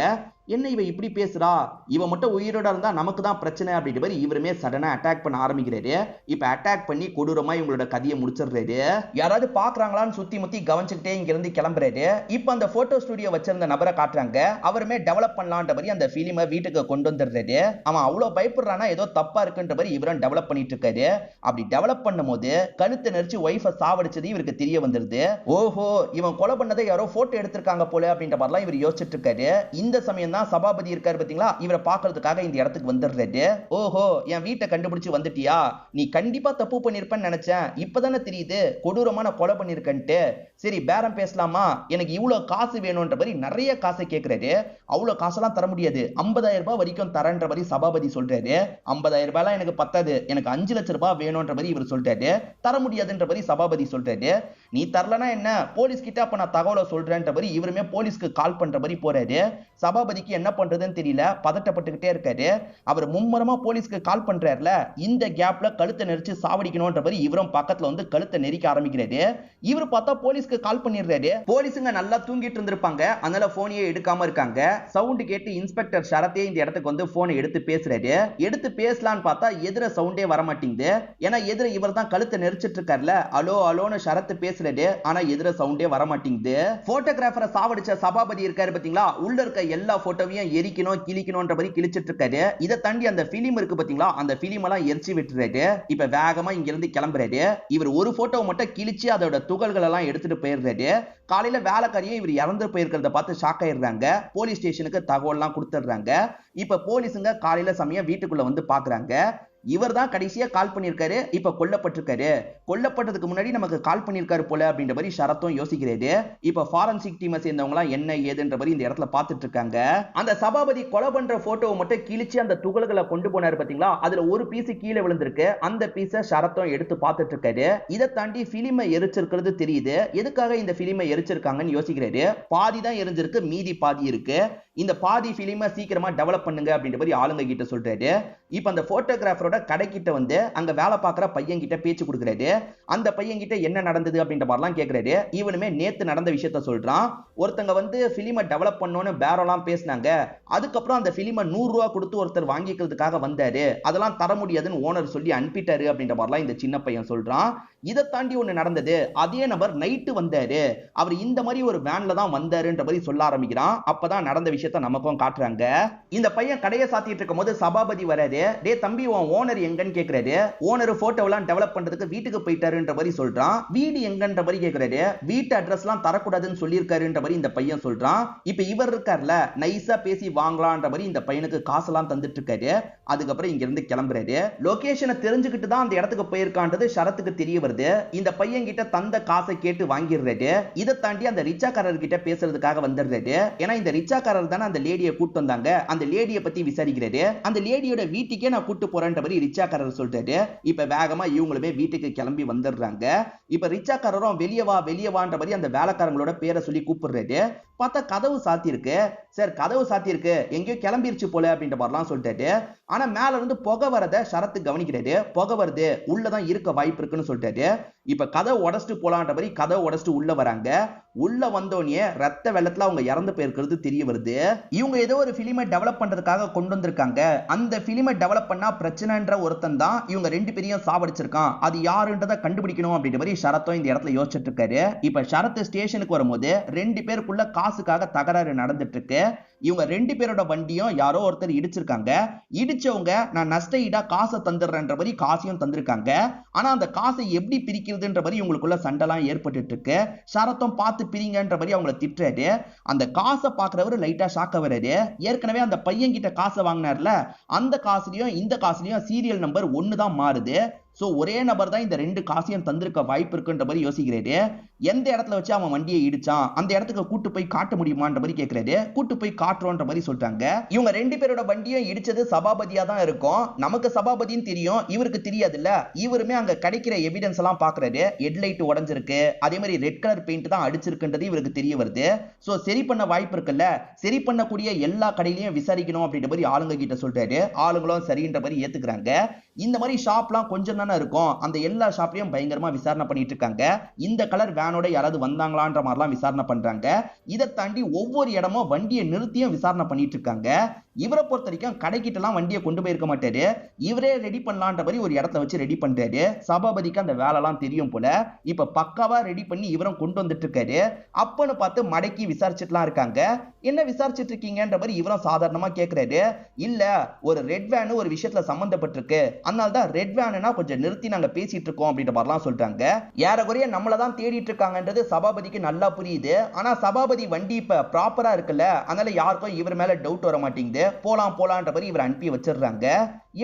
[SPEAKER 1] என்ன இவ இப்படி பேசுறா, இவ மட்டும் உயிரோட இருந்தா நமக்கு தான் பிரச்சனை அப்படின்ற மாதிரி இவருமே சடனா அட்டாக் பண்ண ஆரம்பிக்கிறாரு. இப்ப அட்டாக் பண்ணி கொடூரமா இவங்களோட கதையை முடிச்சிடுறாரு. யாராவது பாக்குறாங்களான்னு சுத்தி முத்தி கவனிச்சுக்கிட்டே இங்க இருந்து கிளம்புறாரு. இப்ப அந்த போட்டோ ஸ்டுடியோ வச்சிருந்த நபரை காட்டுறாங்க. அவருமே டெவலப் பண்ணலான்ற மாதிரி அந்த பிலிமை வீட்டுக்கு கொண்டு வந்துடுறாரு. அவன் அவ்வளவு பயப்படுறானா ஏதோ தப்பா இருக்குன்ற மாதிரி இவரும் டெவலப் பண்ணிட்டு இருக்காரு. அப்படி டெவலப் பண்ணும் போது கழுத்தை நெரிச்சு ஒய்ஃபை சாவடிச்சது இவருக்கு தெரிய வந்துருது. ஓஹோ, இவன் கொலை பண்ணதை யாரோ போட்டோ எடுத்திருக்காங்க போல அப்படின்ற மாதிரிலாம் இவர் யோசிச்சுட்டு இருக்காரு. இந்த சமயம் பையன் தான் சபாபதி இருக்காரு பாத்தீங்களா, இவரை பாக்குறதுக்காக இந்த இடத்துக்கு வந்துடுறாரு. ஓஹோ, என் வீட்டை கண்டுபிடிச்சு வந்துட்டியா, நீ கண்டிப்பா தப்பு பண்ணிருப்பேன்னு நினைச்சேன், இப்பதானே தெரியுது கொடூரமான கொலை பண்ணிருக்கன்ட்டு. சரி பேரம் பேசலாமா, எனக்கு இவ்வளவு காசு வேணும்ன்ற மாதிரி நிறைய காசை கேட்கிறாரு. அவ்வளவு காசெல்லாம் தர முடியாது, 50,000 ரூபாய் வரைக்கும் தரன்ற மாதிரி சபாபதி சொல்றாரு. 50,000 ரூபாய் எனக்கு பத்தாது, எனக்கு 5 லட்சம் ரூபாய் வேணும்ன்ற மாதிரி இவர் சொல்றாரு. தர முடியாதுன்ற மாதிரி சபாபதி சொல்றாரு. நீ தரலனா என்ன, போலீஸ் கிட்ட அப்ப நான் தகவலை சொல்றேன்ற மாதிரி இவருமே போலீஸ்க்கு கால் பண்ற மாதிரி போறாரு. சபாபதிக்கு என்ன பண்றதுன்னு தெரியல, பதட்டப்பட்டுக்கிட்டே இருக்காரு. அவர் மும்முரமா போலீஸ்க்கு கால் பண்றாருல, இந்த கேப்ல கழுத்தை நெரிச்சு சாவடிக்கணும்ன்ற மாதிரி இவரும் பக்கத்துல வந்து கழுத்தை நெரிக்க ஆரம்பிக்கிறாரு. இவர் பார்த்தா போலீஸ்க்கு கால் பண்ணிடுறாரு. போலீஸுங்க நல்லா தூங்கிட்டு இருந்திருப்பாங்க, அதனால போனையே எடுக்காம இருக்காங்க. சவுண்ட் கேட்டு இன்ஸ்பெக்டர் சரத்தே இந்த இடத்துக்கு வந்து போனை எடுத்து பேசுறாரு. எடுத்து பேசலான்னு பார்த்தா எதிர சவுண்டே வர மாட்டேங்குது. ஏன்னா எதிர இவர் தான் கழுத்தை நெரிச்சிட்டு இருக்காருல, அலோ அலோன்னு சரத்து பேசுறாரு. ஆனா எதிர சவுண்டே வர மாட்டேங்குது. போட்டோகிராஃபரை சாவடிச்ச சபாபதி இருக்காரு பாத்தீங்களா, உள்ள இருக்க எல்லா போட்டோவையும் எரிக்கணும் கிழிக்கணும்ன்ற மாதிரி கிழிச்சிட்டு இருக்காரு. இதை தாண்டி அந்த பிலிம் இருக்கு பாத்தீங்களா, அந்த பிலிம் எல்லாம் எரிச்சு விட்டுறாரு. இப்ப வேகமா இங்க இருந்து கிளம்புறாரு. இவர் ஒரு போட்டோவை மட்டும் கிழிச்சு அதோட துகள்கள் எல்லாம் எடுத்துட்டு போயிடுறாரு. காலையில வேலைக்காரியும் இவர் இறந்து போயிருக்கிறத பார்த்து ஷாக் ஆயிடுறாங்க. போலீஸ் ஸ்டேஷனுக்கு தகவல் எல்லாம் கொடுத்துடுறாங்க. இப்ப போலீஸுங்க காலையில சமயம் வீட்டுக்குள்ள வந்து பாக்குறாங்க. இவர் தான் கடைசியா கால் பண்ணிருக்காரு, இப்ப கொல்லப்பட்டிருக்காரு. கொல்லப்பட்டதுக்கு முன்னாடி நமக்கு கால் பண்ணிருக்காரு போல அப்படின்ற மாதிரி சரத்தும் யோசிக்கிறாரு. இப்ப ஃபாரன்சிக் டீமை சேர்ந்தவங்க எல்லாம் என்ன ஏதுன்ற மாதிரி இந்த இடத்துல பாத்துட்டு இருக்காங்க. அந்த சபாபதி கொலை பண்ற போட்டோவை மட்டும் கிழிச்சு அந்த துகள்களை கொண்டு போனாரு பாத்தீங்களா, அதுல ஒரு பீஸ் கீழே விழுந்திருக்கு. அந்த பீஸை சரத்தும் எடுத்து பார்த்துட்டு இருக்காரு. இதை தாண்டி பிலிமை எரிச்சிருக்கிறது தெரியுது. எதுக்காக இந்த பிலிமை எரிச்சிருக்காங்கன்னு யோசிக்கிறாரு. பாதி தான் எரிஞ்சிருக்கு, மீதி பாதி இருக்கு. இந்த பாதி பிலிமை சீக்கிரமா டெவலப் பண்ணுங்க அப்படின்ற மாதிரி ஆளுங்க கிட்ட சொல்றாரு. இப்ப அந்த போட்டோகிராஃபரோட கடைக்கிட்ட வந்து அங்க வேலை பார்க்குற பையன் கிட்ட பேச்சு கொடுக்குறாரு. அந்த பையன் கிட்ட என்ன நடந்தது அப்படின்ற மாதிரிலாம் கேட்கிறாரு. இவனுமே நேத்து நடந்த விஷயத்த சொல்றான். ஒருத்தங்க வந்து பிலிமை டெவலப் பண்ணோன்னு பேரெல்லாம் பேசினாங்க. அதுக்கப்புறம் அந்த பிலிமை 100 ரூபாய் கொடுத்து ஒருத்தர் வாங்கிக்கிறதுக்காக வந்தாரு, அதெல்லாம் தர முடியாதுன்னு ஓனர் சொல்லி அனுப்பிட்டாரு அப்படின்ற மாதிரிலாம் இந்த சின்ன பையன் சொல்றான். இதை தாண்டி ஒண்ணு நடந்தது, அதே நபர் நைட்டு வந்தாரு, அவர் இந்த மாதிரி ஒரு வேன்ல தான் வந்தாருன்ற மாதிரி சொல்ல ஆரம்பிக்கிறான். அப்பதான் நடந்த விஷயத்த நமக்கும் காட்டுறாங்க. இந்த பையன் கடையை சாத்திட்டு இருக்கும் போது சபாபதி வராரு. டே தம்பி, உன் ஓனர் எங்கன்னு கேக்குறாரு. ஓனர் போட்டோவெல்லாம் டெவலப் பண்றதுக்கு வீட்டுக்கு போயிட்டாருன்ற மாதிரி சொல்றான். வீடு எங்கன்ற மாதிரி கேக்குறாரு. வீட்டு அட்ரஸ் எல்லாம் தரக்கூடாதுன்னு சொல்லியிருக்காருன்ற மாதிரி இந்த பையன் சொல்றான். இப்ப இவர் இருக்கார்ல, நைஸா பேசி வாங்கலான்ற மாதிரி இந்த பையனுக்கு காசெல்லாம் தந்துட்டு இருக்காரு. அதுக்கப்புறம் இங்க இருந்து கிளம்புறாரு. லொகேஷனை தெரிஞ்சுக்கிட்டு தான் அந்த இடத்துக்கு போயிருக்கான்றது சரத்துக்கு தெரிய வருது. இந்த பையன் கிட்ட தந்த காசை கேட்டு வாங்கிடுறாரு. இதை தாண்டி அந்த ரிச்சாக்காரர் கிட்ட பேசுறதுக்காக வந்துடுறாரு. ஏன்னா இந்த ரிச்சாக்காரர் தானே அந்த லேடியை கூட்டு வந்தாங்க. அந்த லேடியை பத்தி விசாரிக்கிறாரு. அந்த லேடியோட வீட்டுக்கே நான் கூட்டு போறேன்ற மாதிரி ரிச்சாக்காரர் சொல்றாரு. இப்ப வேகமா இவங்களுமே வீட்டுக்கு கிளம்பி வந்துடுறாங்க. இப்ப ரிச்சாக்காரரும் வெளியே வான்ற மாதிரி அந்த வேலைக்காரங்களோட பேரை சொல்லி கூப்பிடுறாரு. பார்த்தா கதவு சாத்தி இருக்கு. சார் கதவு சாத்தி இருக்கு, எங்கேயோ கிளம்பிருச்சு போல அப்படின்ற மாதிரிலாம் சொல்லிட்டாரு. ஆனா மேல இருந்து புகை வரத சரத்து கவனிக்கிறாரு. புகை வருது, உள்ளதான் இருக்க வாய்ப்பு இருக்குன்னு சொல்லிட்டாரு. இப்ப கதவை உடச்சிட்டு போலான்ற மாதிரி கதவை உடச்சிட்டு உள்ள வராங்க. உள்ள வந்தோடனே ரத்த வெள்ளத்துல அவங்க இறந்து போயிருக்கிறது தெரிய வருது. இவங்க ஏதோ ஒரு பிலிமை டெவலப் பண்றதுக்காக கொண்டு வந்திருக்காங்க. அந்த பிலிமை டெவலப் பண்ணா பிரச்சனைன்ற ஒருத்தன் தான் இவங்க 2 பேரையும் சாவடிச்சிருக்கான். அது யாருன்றதை கண்டுபிடிக்கணும் அப்படின்ற மாதிரி சரத்தும் இந்த இடத்துல யோசிச்சுட்டு இருக்காரு. இப்ப சரத்து ஸ்டேஷனுக்கு வரும்போது 2 பேருக்குள்ள காசுக்காக தகராறு நடந்துட்டு இருக்கு. இவங்க 2 பேரோட வண்டியும் யாரோ ஒருத்தர் இடிச்சிருக்காங்க. இடிச்சவங்க நான் நஷ்ட ஈடா காசை தந்துடுறேன்ற மாதிரி காசையும் தந்திருக்காங்க. ஆனா அந்த காசை எப்படி பிரிக்கிறதுன்ற மாதிரி இவங்களுக்குள்ள சண்டைலாம் ஏற்பட்டு இருக்கு. சரத்தும் பார்த்து பிரிங்கன்ற மாதிரி அவங்களை திட்டுறாரு. அந்த காசை பாக்குறவரு லைட்டா ஷாக் ஆகுறாரு. ஏற்கனவே அந்த பையன் கிட்ட காசை வாங்கினார்ல, அந்த காசுலயும் இந்த காசுலயும் சீரியல் நம்பர் 1 தான் மாறுது. சோ ஒரே நபர் தான் இந்த 2 காசையும் தந்திருக்க வாய்ப்பு இருக்குன்ற மாதிரி யோசிக்கிறாரு. எந்த இடத்துல வச்சு அவன் வண்டியை இடிச்சான், அந்த இடத்துக்கு கூட்டு போய் காட்ட முடியுமான்ற மாதிரி கேட்கிறாரு. கூட்டு போய் காட்டுறோன்ற மாதிரி சொல்றாங்க. இவங்க 2 பேரோட வண்டியும் இடிச்சது சபாபதியா தான் இருக்கும். நமக்கு சபாபதின்னு தெரியும், இவருக்கு தெரியாதுல்ல. இவருமே அங்க கிடைக்கிற எவிடன்ஸ் எல்லாம் பாக்குறாரு. ஹெட்லைட் உடைஞ்சிருக்கு, அதே மாதிரி ரெட் கலர் பெயிண்ட் தான் அடிச்சிருக்குன்றது இவருக்கு தெரிய வருது. சோ சரி பண்ண வாய்ப்பு இருக்குல்ல, சரி பண்ணக்கூடிய எல்லா கடையிலையும் விசாரிக்கணும் அப்படின்ற மாதிரி ஆளுங்க கிட்ட சொல்றாரு. ஆளுங்களும் சரின்ற மாதிரி ஏத்துக்கிறாங்க. இந்த மாதிரி ஷாப்லாம் கொஞ்சம் தானே இருக்கும், அந்த எல்லா ஷாப்லயும் பயங்கரமா விசாரணை பண்ணிட்டு இருக்காங்க. இந்த கலர் வேனோட யாராவது வந்தாங்களான்ற மாதிரிலாம் விசாரணை பண்றாங்க. இதை தாண்டி ஒவ்வொரு இடமும் வண்டியை நிறுத்தியும் விசாரணை பண்ணிட்டு இருக்காங்க. இவரை பொறுத்த வரைக்கும் கடைக்கிட்ட எல்லாம் வண்டியை கொண்டு போயிருக்க மாட்டாரு, இவரே ரெடி பண்ணலான்ற மாதிரி ஒரு இடத்துல வச்சு ரெடி பண்றாரு. சபாபதிக்கு அந்த வேலை எல்லாம் தெரியும் போல. இப்ப பக்காவா ரெடி பண்ணி இவரும் கொண்டு வந்துட்டு இருக்காரு. அப்பன்னு பார்த்து மடக்கி விசாரிச்சுட்டுலாம் இருக்காங்க. என்ன விசாரிச்சுட்டு இருக்கீங்கன்ற மாதிரி இவரும் சாதாரணமா கேக்குறாரு. இல்ல, ஒரு ரெட் வேன் ஒரு விஷயத்துல சம்பந்தப்பட்டிருக்கு, அதனால தான் ரெட் வேன்னா கொஞ்சம் நிறுத்தி நாங்க பேசிட்டு இருக்கோம் அப்படின்ற மாதிரிலாம் சொல்றாங்க. ஏறக்குறைய நம்மள தான் தேடிட்டு இருக்காங்கன்றது சபாபதிக்கு நல்லா புரியுது. ஆனா சபாபதி வண்டி இப்ப ப்ராப்பரா இருக்குல்ல, அதனால யாருக்கும் இவர் மேல டவுட் வர மாட்டேங்குது. போலாம் போலான்ற மாதிரி இவர் அனுப்பி வச்சிடுறாங்க.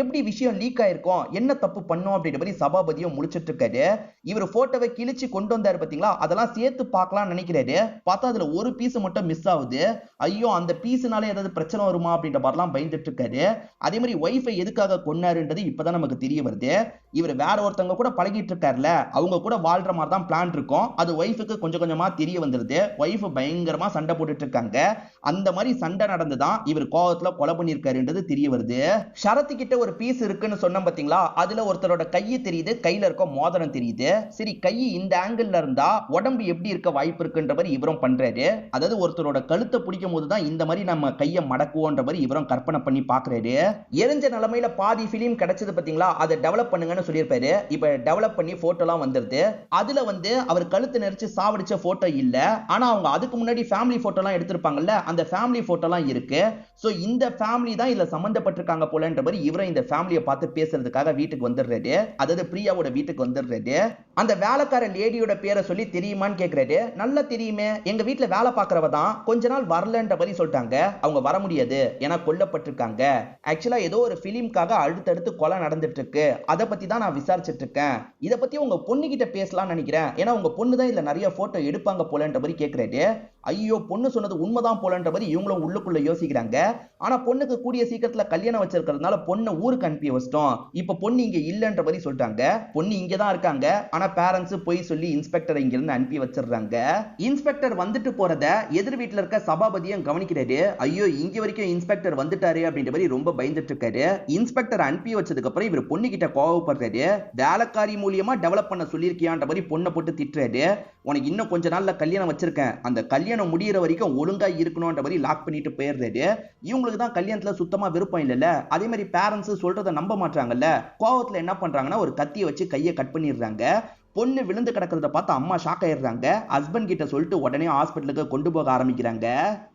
[SPEAKER 1] எப்படி விஷயம் லீக் ஆயிருக்கும், என்ன தப்பு பண்ணோம் அப்படின்ற மாதிரி சபாபதியும் முடிச்சிட்டு இருக்காரு. இவர் போட்டோவை கிழிச்சு கொண்டு வந்தாரு பாத்தீங்களா, அதெல்லாம் சேர்த்து பார்க்கலாம்னு நினைக்கிறாரு. பார்த்தா அதுல ஒரு பீஸ் மட்டும் மிஸ் ஆகுது. ஐயோ, அந்த பீஸ்னால ஏதாவது பிரச்சனை வருமா அப்படின்ற மாதிரிலாம் பயந்துட்டு இருக்காரு. அதே மாதிரி ஒய்ஃபை எதுக்காக கொன்னாருன்றது இப்பதான் நமக்கு தெரிய வருது. இவர் வேற ஒருத்தவங்க கூட பழகிட்டு இருக்காருல, அவங்க கூட வாழ்ற மாதிரி தான் பிளான் இருக்கும். அது ஒய்ஃபுக்கு கொஞ்சம் கொஞ்சமா தெரிய வந்துருது. ஒய்ஃப் பயங்கரமா சண்டை போட்டுட்டு இருக்காங்க. அந்த மாதிரி சண்டை நடந்துதான் இவர் கோவத்துல கொலை பண்ணிருக்காருன்றது தெரிய வருது. சரத்து கிட்ட ஒரு பீஸ் இருக்குன்னு சொன்ன பாத்தீங்களா, அதுல ஒருத்தரோட கையை தெரியுது, கையில இருக்க மோதிரம் தெரியுது. சரி, கை இந்த ஆங்கிள் இருந்தா உடம்பு எப்படி இருக்க வாய்ப்பு இருக்குன்ற மாதிரி இவரும் பண்றாரு. அதாவது ஒருத்தரோட கழுத்தை பிடிக்கும் போதுதான் இந்த மாதிரி நம்ம கையை மடக்குவோன்ற மாதிரி இவரும் கற்பனை பண்ணி பாக்குறாரு. எரிஞ்ச நிலைமையில பாதி பிலிம் கிடைச்சது பாத்தீங்களா, அதை டெவலப் பண்ணுங்கன்னு சொல்லியிருப்பாரு. இப்ப டெவலப் பண்ணி போட்டோலாம் வந்துருது. அதுல அவர் கழுத்து நெரிச்சு சாவடிச்ச போட்டோ இல்ல, ஆனா அவங்க அதுக்கு முன்னாடி ஃபேமிலி போட்டோலாம் எடுத்திருப்பாங்கல்ல, அந்த ஃபேமிலி போட்டோலாம் இருக்கு. சோ இந்த ஃபேமிலி தான் இதுல சம்பந்தப்பட்டிருக்காங்க போலன்ற மாதிரி இவரும் இந்த ஃபேமிலியை பார்த்து பேசுறதுக்காக வீட்டுக்கு வந்துடுறாரு. அதாவது பிரியாவோட வீட்டுக்கு வந்துடுறாரு. அந்த வேலைக்கார லேடியோட பேரை சொல்லி தெரியுமான்னு கேக்குறாரு. நல்லா தெரியுமே, எங்க வீட்டுல வேலை பார்க்கறவ தான், கொஞ்ச நாள் வரலன்ற மாதிரி சொல்லிட்டாங்க. அவங்க வர முடியாது, ஏன்னா கொல்லப்பட்டிருக்காங்க. ஆக்சுவலா ஏதோ ஒரு பிலிம்காக அடுத்தடுத்து கொலை நடந்துட்டு இருக்கு, அதை பத்தி தான் நான் விசாரிச்சுட்டு இருக்கேன். இதை பத்தி உங்க பொண்ணு கிட்ட பேசலாம்னு நினைக்கிறேன், ஏன்னா உங்க பொண்ணு தான் இதுல நிறைய போட்டோ எடுப்பாங்க போலன்ற மாதிரி கேக்குறாரு. ஐயோ, பொண்ணு சொன்னது உண்மைதான் போலன்ற மாதிரி இவங்களும் உள்ளுக்குள்ள யோசிக்கிறாங்க. ஆனா பொண்ணுக்கு கூடிய சீக்கிரத்துல கல்யாணம் வச்சிருக்கிறதுனால பொண்ணு ஊருக்கு அனுப்பி வச்சிட்டோம். இப்ப பொண்ணு இங்க இல்லன்ற மாதிரி சொல்லிட்டாங்க. பொண்ணு இங்கதான் இருக்காங்க, ஆனா பேரண்ட்ஸ் போய் சொல்லி இன்ஸ்பெக்டர் இங்க இருந்து அனுப்பி வச்சிடுறாங்க. இன்ஸ்பெக்டர் வந்துட்டு போறத எதிர் வீட்டுல இருக்க சபாபதியும் கவனிக்கிறாரு. ஐயோ, இங்க வரைக்கும் இன்ஸ்பெக்டர் வந்துட்டாரு அப்படின்ற மாதிரி ரொம்ப பயந்துட்டு இருக்காரு. இன்ஸ்பெக்டர் அனுப்பி வச்சதுக்கு அப்புறம் இவர் பொண்ணு கிட்ட கோவப்படுறாரு. வேலைக்காரி மூலியமா டெவலப் பண்ண சொல்லியிருக்கியான்ற மாதிரி பொண்ணை போட்டு திட்டுறாரு. உனக்கு இன்னும் கொஞ்ச நாள்ல கல்யாணம் வச்சிருக்கேன், அந்த கல்யாணம் முடியற வரைக்கும் ஒழுங்கா இருக்கணும்ன்ற மாதிரி லாக் பண்ணிட்டு போயிடுறாரு. இவங்களுக்கு தான் கல்யாணத்துல சுத்தமா விருப்பம் இல்லைல்ல, அதே மாதிரி பேரண்ட்ஸ் சொல்றதை நம்ப மாட்டாங்கல்ல. கோவத்துல என்ன பண்றாங்கன்னா ஒரு கத்தியை வச்சு கையை கட் பண்ணிடுறாங்க. பொண்ணு விழுந்து கிடக்கிறத பார்த்து அம்மா ஷாக் ஆயிடுறாங்க. ஹஸ்பண்ட் கிட்ட சொல்லிட்டு உடனே ஹாஸ்பிட்டலுக்கு கொண்டு போக ஆரம்பிக்கிறாங்க.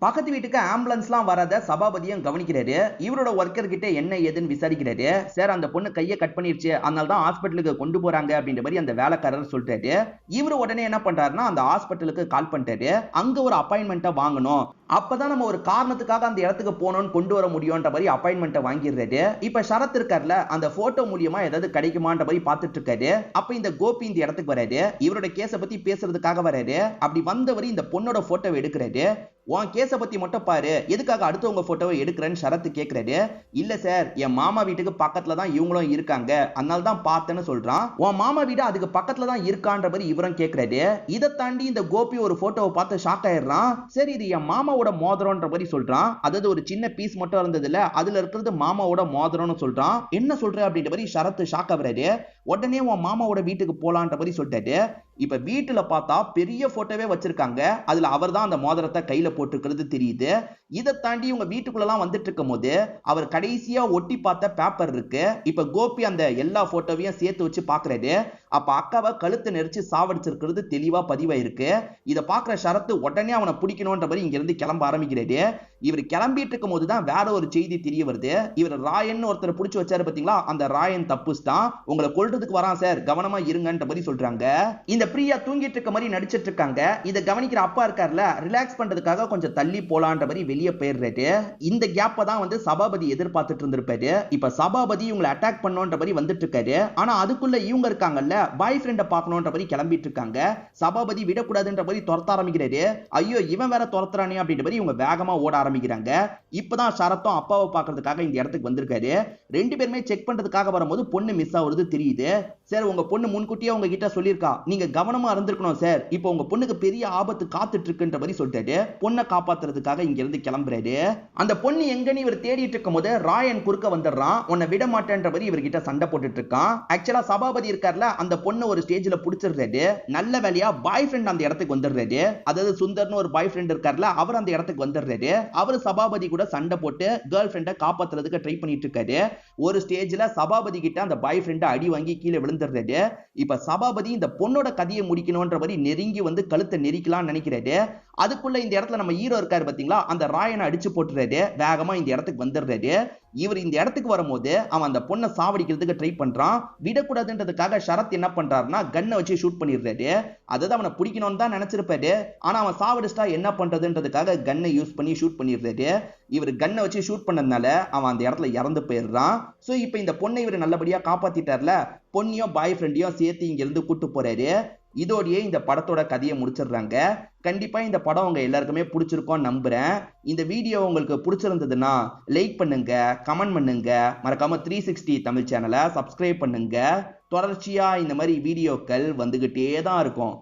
[SPEAKER 1] பக்கத்து வீட்டுக்கு ஆம்புலன்ஸ்லாம் வரத சபாபதியும் கவனிக்கிறாரு. இவரோட ஒர்க்கர் கிட்ட என்ன ஏதுன்னு விசாரிக்கிறாரு. சார், அந்த பொண்ணு கையை கட் பண்ணிருச்சு, அதனால தான் ஹாஸ்பிட்டலுக்கு கொண்டு போறாங்க அப்படின்ற மாதிரி அந்த வேலைக்காரர் சொல்றாரு. இவரு உடனே என்ன பண்றாருன்னா அந்த ஹாஸ்பிட்டலுக்கு கால் பண்ணிட்டாரு. அங்க ஒரு அப்பாயின்மெண்ட்டை வாங்கணும், அப்பதான் நம்ம ஒரு காரணத்துக்காக அந்த இடத்துக்கு போனோம்னு கொண்டு வர முடியும்ன்ற மாதிரி அப்பாயின்மெண்ட்டை வாங்கிடுறாரு. இப்ப சரத் இருக்கார்ல, அந்த போட்டோ மூலியமா ஏதாவது கிடைக்குமான்ற மாதிரி பார்த்துட்டு இருக்காரு. அப்ப இந்த கோபி இந்த இடத்துக்கு வராரு. இவரோட கேஸை பத்தி பேசுறதுக்காக வராரு. அப்படி வந்தவர் இந்த பொண்ணோட போட்டோவை எடுக்கிறாரு. உன் கேஸை பத்தி மட்டும் பாரு, எதுக்காக அடுத்தவங்க போட்டோவை எடுக்கிறேன்னு சரத்து கேட்கிறாரு. இல்ல சார், என் மாமா வீட்டுக்கு பக்கத்துல தான் இவங்களும் இருக்காங்க, அதனால தான் பார்த்தேன்னு சொல்றான். உன் மாமா வீடு அதுக்கு பக்கத்துல தான் இருக்கான்ற மாதிரி இவரும் கேட்கிறாரு. இதை தாண்டி இந்த கோபி ஒரு போட்டோவை பார்த்து ஷாக் ஆயிடுறான். சரி, இது என் மாமாவோட மோதிரம்ன்ற மாதிரி சொல்றான். அதாவது ஒரு சின்ன பீஸ் மட்டும் இருந்ததுல, அதுல இருக்கிறது மாமாவோட மோதிரம்னு சொல்றான். என்ன சொல்ற அப்படின்ற மாதிரி சரத்து ஷாக் ஆகுறாரு. உடனே உன் மாமாவோட வீட்டுக்கு போலான்ற மாதிரி சொல்லிட்டாரு. இப்ப வீட்டுல பார்த்தா பெரிய போட்டோவே வச்சிருக்காங்க. அதுல அவர் தான் அந்த மோதிரத்தை கையில போட்டுக்கிறது தெரியுது. இதை தாண்டி இவங்க வீட்டுக்குள்ளலாம் வந்துட்டு இருக்கும் போது அவர் கடைசியா ஒட்டி பார்த்த பேப்பர் இருக்கு. இப்ப கோபி அந்த எல்லா போட்டோவையும் சேர்த்து வச்சு பாக்குறாரு. அப்ப அக்காவை கழுத்தை நெரிச்சு சாவடிச்சிருக்கிறது தெளிவா பதிவாயிருக்கு. இதை பாக்குற சரத்து உடனே அவனை பிடிக்கணும்ன்ற மாதிரி இங்க இருந்து கிளம்ப ஆரம்பிக்கிறாரு. இவர் கிளம்பிட்டு இருக்கும் போதுதான் வேற ஒரு செய்தி தெரிய வருது. இவர் ராயன் ஒருத்தர் பிடிச்சு வச்சாரு பாத்தீங்களா, அந்த ராயன் தப்புஸ் தான், உங்களை கொல்றதுக்கு வரான் சார், கவனமா இருங்கன்ற மாதிரி சொல்றாங்க. இந்த பிரியா தூங்கிட்டு இருக்க மாதிரி நடிச்சிட்டு இருக்காங்க. இதை கவனிக்கிற அப்பா இருக்கார்ல, ரிலாக்ஸ் பண்றதுக்காக கொஞ்சம் தள்ளி போலான்ற மாதிரி வெளியே போயிடுறாரு. இந்த கேப்ப தான் சபாபதி எதிர்பார்த்துட்டு இருந்திருப்பாரு. இப்ப சபாபதி இவங்களை அட்டாக் பண்ணோன்ற மாதிரி வந்துட்டு இருக்காரு. ஆனா அதுக்குள்ள இவங்க இருக்காங்கல்ல, பாய் ஃப்ரெண்ட பார்க்கணும்ன்ற மாதிரி கிளம்பிட்டு இருக்காங்க. சபாபதி விடக்கூடாதுன்ற மாதிரி துரத்த ஆரம்பிக்கிறாரு. ஐயோ, இவன் வேற துரத்துறானே அப்படின்ற மாதிரி இவங்க வேகமா ஓட ஆரம்பிக்கிறாங்க. இப்பதான் சரத்தும் அப்பாவை பார்க்கறதுக்காக இந்த இடத்துக்கு வந்திருக்காரு. ரெண்டு பேருமே செக் பண்றதுக்காக வரும்போது பொண்ணு மிஸ் ஆகுறது தெரியுது. சார், உங்க பொண்ணு முன்கூட்டியே உங்க கிட்ட சொல்லியிருக்கா, நீங்க கவனமா இருந்திருக்கணும் சார், இப்போ உங்க பொண்ணுக்கு பெரிய ஆபத்து காத்துட்டு இருக்குன்ற மாதிரி சொல்லிட்டாரு. பொண்ணை காப்பாத்துறதுக்காக இங்க இருந்து கிளம்புறாரு. அந்த பொண்ணு எங்கன்னு இவர் தேடிட்டு இருக்கும் போது ராயன் குறுக்க வந்துடுறான். உன்னை விட மாட்டேன்ற மாதிரி இவர்கிட்ட சண்டை போட்டுட்டு இருக்கான். ஆக்சுவலா சபாபதி இருக்கார்ல, அந்த அந்த பொண்ணு ஒரு ஸ்டேஜ்ல புடிச்சிடுறாரு. நல்ல வேலையா பாய் ஃப்ரெண்ட் அந்த இடத்துக்கு வந்துடுறாரு. அதாவது சுந்தர்னு ஒரு பாய் ஃப்ரெண்ட் இருக்கார்ல, அவர் அந்த இடத்துக்கு வந்துடுறாரு. அவர் சபாபதி கூட சண்டை போட்டு கேர்ள் ஃப்ரெண்டை காப்பாத்துறதுக்கு ட்ரை பண்ணிட்டு இருக்காரு. ஒரு ஸ்டேஜ்ல சபாபதி கிட்ட அந்த பாய் ஃப்ரெண்ட் அடி வாங்கி கீழே விழுந்துடுறாரு. இப்ப சபாபதி இந்த பொண்ணோட கதையை முடிக்கணும்ன்ற மாதிரி நெருங்கி வந்து கழுத்தை நெரிக்கலாம்னு நினைக்கிறாரு. அதுக்குள்ள இந்த இடத்துல நம்ம ஹீரோ இருக்காரு பாத்தீங்களா, அந்த ராயனை அடிச்சு போட்டுறாரு. வேகமா இந்த இடத்துக்கு வந்துடுறாரு. இவர் இந்த இடத்துக்கு வரும்போது அவன் அந்த பொண்ணை சாவடிக்கிறதுக்கு ட்ரை பண்றான். விடக்கூடாதுன்றதுக்காக ஷரத் என்ன பண்றாருன்னா கன்னை வச்சு ஷூட் பண்ணிடுறாரு. அதாவது அவனை பிடிக்கணும்னு தான் நினைச்சிருப்பாரு. ஆனா அவன் சாவடிச்சிட்டா என்ன பண்றதுன்றதுக்காக கன்னை யூஸ் பண்ணி ஷூட் பண்ணிடுறாரு. இவர் கன்னை வச்சு ஷூட் பண்ணதுனால அவன் அந்த இடத்துல இறந்து போயிடுறான். சோ இப்போ இந்த பொண்ணை இவர் நல்லபடியா காப்பாத்திட்டார்ல, பொண்ணையும் பாய் ஃப்ரெண்டையும் சேர்த்து இங்க இருந்து கூட்டு போறாரு. இதோடயே இந்த படத்தோட கதையை முடிச்சிடுறாங்க. கண்டிப்பா இந்த படம் உங்க எல்லாருக்குமே பிடிச்சிருக்கும் நம்புறேன். இந்த வீடியோ உங்களுக்கு பிடிச்சிருந்ததுன்னா லைக் பண்ணுங்க, கமெண்ட் பண்ணுங்க, மறக்காம 360 தமிழ் சேனலை சப்ஸ்கிரைப் பண்ணுங்க. தொடர்ச்சியா இந்த மாதிரி வீடியோக்கள் வந்துகிட்டே தான் இருக்கும்.